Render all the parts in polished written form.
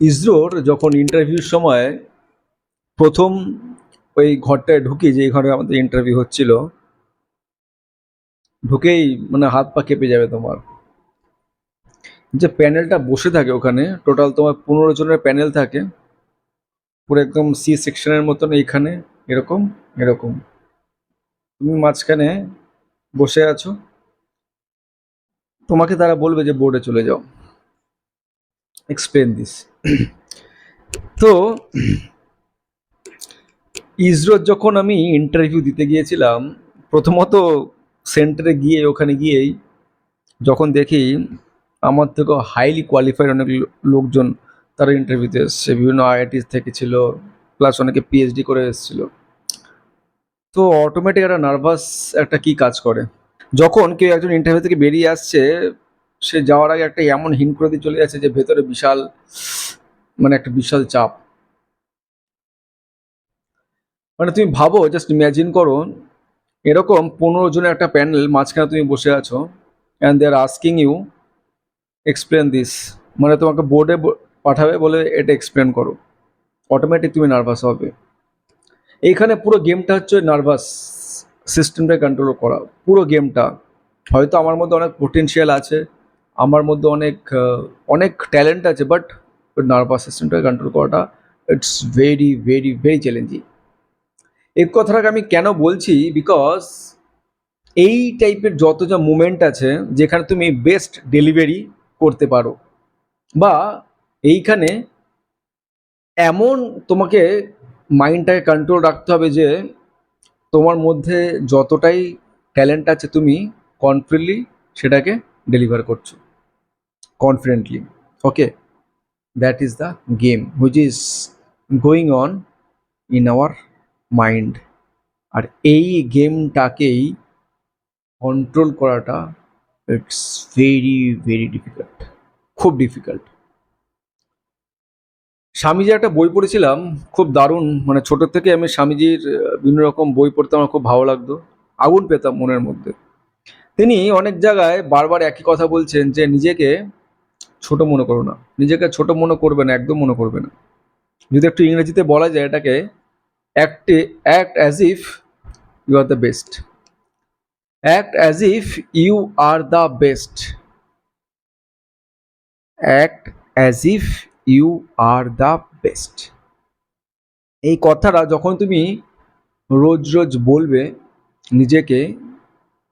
ইসরোর যখন ইন্টারভিউর সময় প্রথম ওই ঘরটায় ঢুকি, যে ঘরে আমাদের ইন্টারভিউ হচ্ছিল, ঢুকেই মানে হাত পা কেঁপে যাবে তোমার। যে প্যানেলটা বসে থাকে ওখানে, টোটাল তোমার 15 জনের প্যানেল থাকে, পুরো একদম সি সেকশনের মতন, এইখানে এরকম এরকম, তুমি মাঝখানে বসে আছো, তোমাকে তারা বলবে যে বোর্ডে চলে যাও, এক্সপ্লেন দিস। তো ইসরোর যখন আমি ইন্টারভিউ দিতে গিয়েছিলাম, প্রথমত সেন্টারে গিয়ে, ওখানে গিয়েই যখন দেখি আমার থেকেও হাইলি কোয়ালিফাইড অনেক লোকজন তারা ইন্টারভিউতে এসছে, বিভিন্ন আইআইটি থেকে ছিল, প্লাস অনেকে পিএইচডি করে এসেছিল। তো অটোমেটিক একটা নার্ভাস একটা কি কাজ করে, যখন কেউ একজন ইন্টারভিউ থেকে বেরিয়ে আসছে, সে যাওয়ার আগে একটা এমন হিন্ট করে দিয়ে চলে যাচ্ছে যে ভেতরে বিশাল, মানে একটা বিশাল চাপ। মানে তুমি ভাবো, জাস্ট ইম্যাজিন করো, এরকম 15 জনের একটা প্যানেল, মাঝখানে তুমি বসে আছো, and they are asking you explain this, মানে তোমাকে বোর্ডে পাঠাবে, বলে এটা এক্সপ্লেন করো, অটোমেটিক তুমি নার্ভাস হবে। এইখানে পুরো গেমটা হচ্ছে নার্ভাস সিস্টেমটা কন্ট্রোল করা, পুরো গেমটা। হয়তো আমার মধ্যে অনেক পোটেনশিয়াল আছে, আমার মধ্যে অনেক অনেক ট্যালেন্ট আছে, বাট নার্ভাস সিস্টেমটা কন্ট্রোল করাটা, it's very very very challenging. এই কথাটাকে আমি কেন বলছি, বিকজ এই টাইপের যত যা মুমেন্ট আছে, যেখানে তুমি বেস্ট ডেলিভারি করতে পারো, বা এইখানে এমন তোমাকে মাইন্ডটাকে কন্ট্রোল রাখতে হবে যে তোমার মধ্যে যতটাই ট্যালেন্ট আছে, তুমি কনফিডেন্টলি সেটাকে ডেলিভার করছো, confidently. Okay, that is the game which is going on in our mind. আর এই গেমটাকেই কন্ট্রোল করাটা, ইটস ভেরি ভেরি ডিফিকাল্ট, খুব ডিফিকাল্ট। স্বামীজির একটা বই পড়েছিলাম, খুব দারুণ, মানে ছোট থেকে আমি স্বামীজির বিভিন্ন রকম বই পড়তে আমার খুব ভালো লাগতো, আগুন পেতাম মনের মধ্যে। তিনি অনেক জায়গায় বারবার একই কথা বলছেন যে নিজেকে ছোট মনে করো না, নিজেকে ছোট মনে করবে না, একদম মনে করবে না। যদি একটু ইংরেজিতে বলা যায় এটাকে, act act as if you are the best, act as if you are the best, act as if you are the best. এই কথাটা যখন তুমি রোজ রোজ বলবে নিজেকে,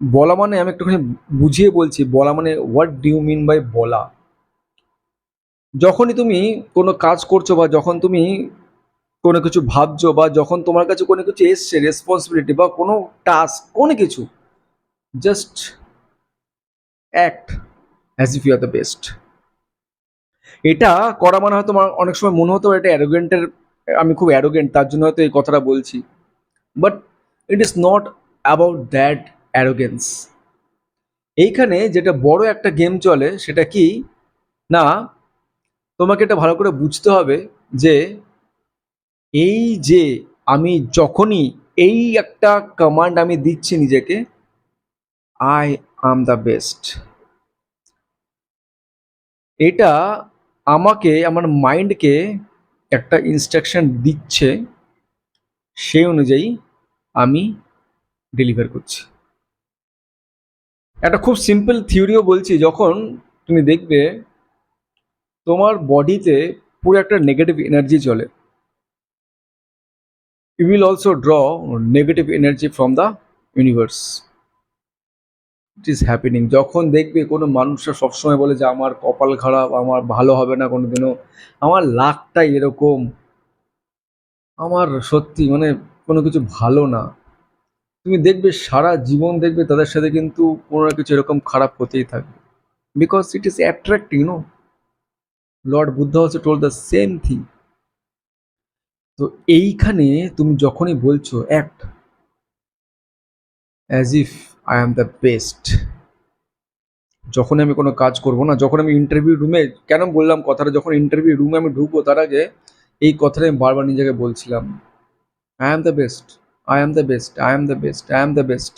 বলা মানে, আমি একটুখানি বুঝিয়ে বলছি, বলা মানে what do you mean by বলা। যখনই তুমি কোনো কাজ করছো, বা যখন তুমি কোনো কিছু ভাবছো, বা যখন তোমার কাছে কোনো কিছু এসছে, রেসপন্সিবিলিটি বা কোনো টাস্ক, কোনো কিছু, just act as if you are the best. এটা করা মানে হয়তো আমার অনেক সময় মনে হতো এটা অ্যারোগেন্টের, আমি খুব অ্যারোগেন্ট, তার জন্য হয়তো এই কথাটা বলছি, but it is not about that arrogance. এইখানে যেটা বড় একটা গেম চলে, সেটা কি না, তোমাকে এটা ভালো করে বুঝতে হবে যে এই যে আমি যখনই এই একটা কমান্ড আমি দিচ্ছি নিজেকে, আই অ্যাম দ্য বেস্ট, এটা আমাকে, আমার মাইন্ডকে একটা ইনস্ট্রাকশন দিচ্ছে, সেই অনুযায়ী আমি ডেলিভার করছি। একটা খুব সিম্পল থিওরিও বলছি, যখন তুমি দেখবে তোমার বডিতে পুরো একটা নেগেটিভ এনার্জি চলে, you will also draw negative energy from the universe. It is happening. যখন দেখবে কোনো মানুষরা সবসময় বলে যে আমার কপাল খারাপ, আমার ভালো হবে না কোনোদিনও, আমার লাকটাই এরকম, আমার সত্যি মানে কোনো কিছু ভালো না, তুমি দেখবে সারা জীবন দেখবে তাদের সাথে কিন্তু কোনো না কিছু এরকম খারাপ হতেই থাকবে, because it is attracting, Lord Buddha also told the same thing. তো এইখানে তুমি যখনই বলছো act as if I am the best, যখন আমি কোনো কাজ করব না, যখন আমি ইন্টারভিউ রুমে, কেন বললাম কথাটা, যখন ইন্টারভিউ রুমে আমি ঢুকবো তার আগে এই কথাটা আমি বারবার নিজেকে বলছিলাম, I am the best, I am the best, I am the best, I am the best.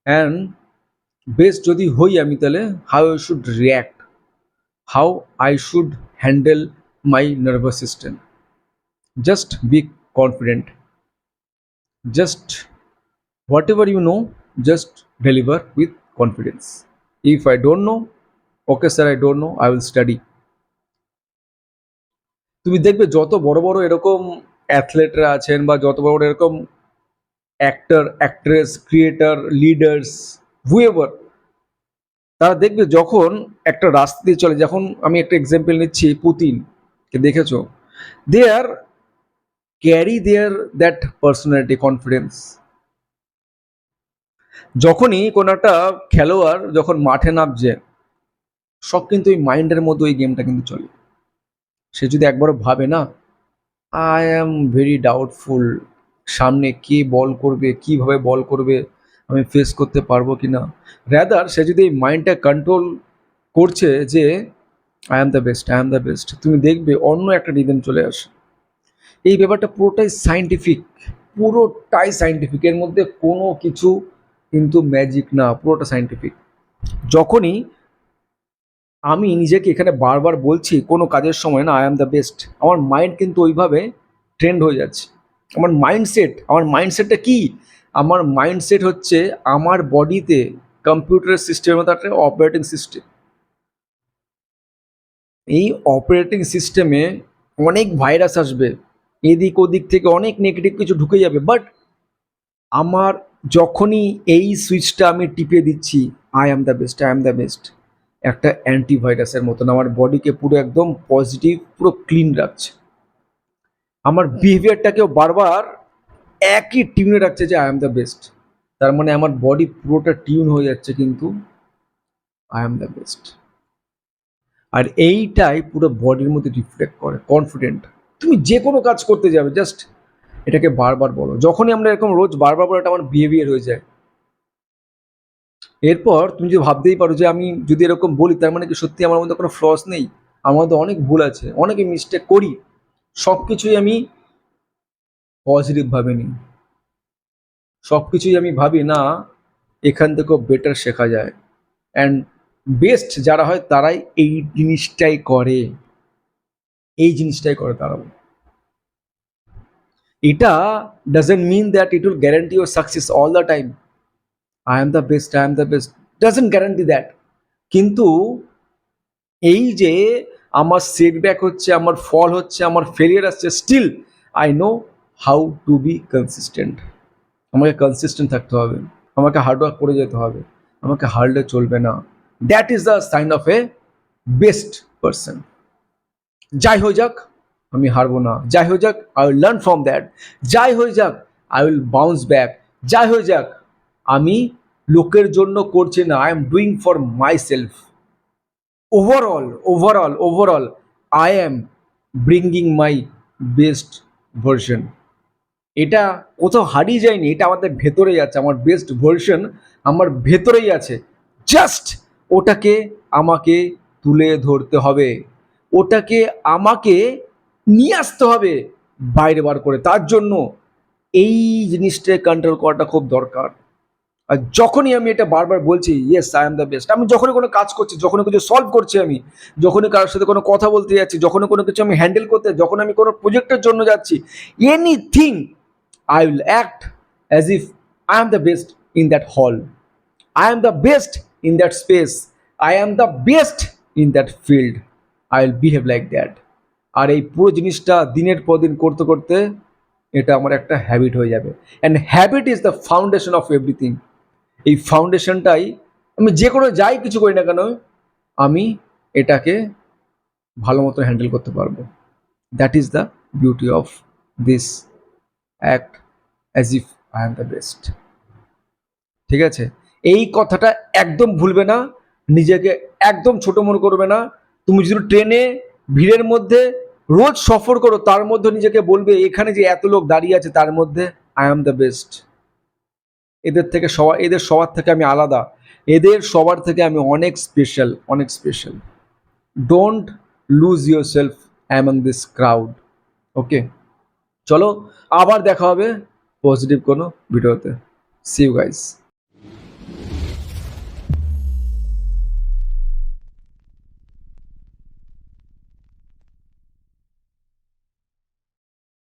And best যদি হই আমি, তাহলে how I should react, how I should handle my nervous system. Just be confident. Just whatever you know, just deliver with confidence. If I don't know, okay sir, I don't know, I will study. তুমি দেখবে যত বড় বড় এরকম অ্যাথলেটরা আছেন বা যত বড় বড় এরকম actor, actress, creator, leaders, whoever, তারা দেখবে যখন একটা রাস্তা দিয়ে চলে, যখন আমি একটা এক্সাম্পল নিচ্ছি পুতিন কে দেখেছো, they are carry their that personality confidence. যখনই কোনো একটা খেলোয়াড় যখন মাঠে নামছে, সব কিন্তু ওই মাইন্ডের মধ্যে ওই গেমটা কিন্তু চলে। সে যদি একবারও ভাবে না, আই অ্যাম ভেরি ডাউটফুল, সামনে কে বল করবে, কিভাবে বল করবে, আমি ফেস করতে পারবো কি না, র্যাদার সে যদি এই মাইন্ডটা কন্ট্রোল করছে যে I am the best, I am the best, তুমি দেখবে অন্য একটা রিদম চলে আসে। এই ব্যাপারটা পুরোটাই সাইন্টিফিক, পুরোটাই সাইন্টিফিক, এর মধ্যে কোনো কিছু কিন্তু ম্যাজিক না, পুরোটা সাইন্টিফিক। যখনই আমি নিজেকে এখানে বারবার বলছি কোনো কাজের সময় না আই অ্যাম দ্য বেস্ট, আমার মাইন্ড কিন্তু ওইভাবে ট্রেন্ড হয়ে যাচ্ছে। আমার মাইন্ডসেটটা কি? আমার মাইন্ডসেট হচ্ছে আমার বডিতে কম্পিউটারের সিস্টেমের মতো একটা অপারেটিং সিস্টেম। এই অপারেটিং সিস্টেমে অনেক ভাইরাস আসবে, এদিক ওদিক থেকে অনেক নেগেটিভ কিছু ঢুকে যাবে, বাট আমার যখনই এই সুইচটা আমি টিপে দিচ্ছি I am the best, I am the best, একটা অ্যান্টিভাইরাসের মতন আমার বডিকে পুরো একদম পজিটিভ, পুরো ক্লিন রাখছে। আমার বিহেভিয়ারটাকেও বারবার একই টিউনে রাখছে যে আই অ্যাম দ্য বেস্ট। তার মানে আমার বডি পুরোটা টিউন হয়ে যাচ্ছে কিন্তু আই অ্যাম দ্য বেস্ট। আর এইটাই পুরো বডির মধ্যে রিফ্লেক্ট করে কনফিডেন্ট। তুমি যে কোনো কাজ করতে যাবে, জাস্ট এটাকে বারবার বলো। যখনই আমরা এরকম রোজ বারবার বলো, এটা আমার বিহেভিয়ার হয়ে যায়। এরপর তুমি যদি ভাবতেই পারো যে আমি যদি এরকম বলি তার মানে কি সত্যি আমার মধ্যে কোনো ফ্লস নেই? আমার মধ্যে অনেক ভুল আছে, অনেকে মিস্টেক করি, সব কিছুই আমি পজিটিভভাবে নিই, সব কিছুই আমি ভাবি না এখান থেকেও বেটার শেখা যায়। অ্যান্ড বেস্ট যারা হয় তারাই এই জিনিসটাই করে, এই জিনিসটাই করে তারাও। এটা doesn't mean that it will guarantee your success all the time. I am the best, I am the best doesn't guarantee that. কিন্তু এই যে আমার সেটব্যাক হচ্ছে, আমার ফল হচ্ছে, আমার ফেলিয়ার আসছে, still I know how to be consistent. আমাকে কনসিস্টেন্ট থাকতে হবে, আমাকে হার্ডওয়ার্ক করে যেতে হবে, আমাকে হারলে চলবে না। That is the sign of a best person. যাই হয়ে যাক আমি হারবো না, যাই হয়ে যাক I will learn from that, যাই হয়ে যাক আই উইল বাউন্স ব্যাক, যাই হয়ে যাক আমি লোকের জন্য করছি না, I am doing for my self. Overall I am bringing my best version. এটা কোথাও হারিয়ে যায়নি, এটা আমাদের ভেতরেই আছে, আমার বেস্ট ভার্সন আমার ভেতরেই আছে। জাস্ট ওটাকে আমাকে তুলে ধরতে হবে, ওটাকে আমাকে নিয়ে আসতে হবে বাইরে বার করে। তার জন্য এই জিনিসটাকে কন্ট্রোল করাটা খুব দরকার। আর যখনই আমি এটা বারবার বলছি yes I am the best, আমি যখনই কোনো কাজ করছি, যখনই কিছু সলভ করছি, আমি যখনই কারোর সাথে কোনো কথা বলতে যাচ্ছি, যখনই কোনো কিছু আমি হ্যান্ডেল করতে, যখন আমি কোনো প্রজেক্টের জন্য যাচ্ছি, anything I will act as if I am the best in that hall. I am the best in that space. I am the best in that field. I will behave like that. আর এই পুরো জিনিসটা দিনের পর দিন করতে করতে এটা আমার একটা হ্যাবিট হয়ে যাবে। And habit is the foundation of everything. এই ফাউন্ডেশনটাই আমি যে কোনো যাই কিছু করি না কেন আমি এটাকে ভালো মতো হ্যান্ডেল করতে পারবো। That is the beauty of this act as if I am the best. ঠিক আছে, এই কথাটা একদম ভুলবে না, নিজেকে একদম ছোট মনে করবে না। তুমি যদি ট্রেনে ভিড়ের মধ্যে রোজ সফর করো, তার মধ্যে নিজেকে বলবে এখানে যে এত লোক দাঁড়িয়ে আছে তার মধ্যে আই এম দ্য বেস্ট। এদের সবার থেকে আমি আলাদা, এদের সবার থেকে আমি অনেক স্পেশাল, অনেক special. Don't lose your self among this crowd. Okay, চলো আবার দেখা হবে পজিটিভ কোনো ভিডিওতে। See you guys.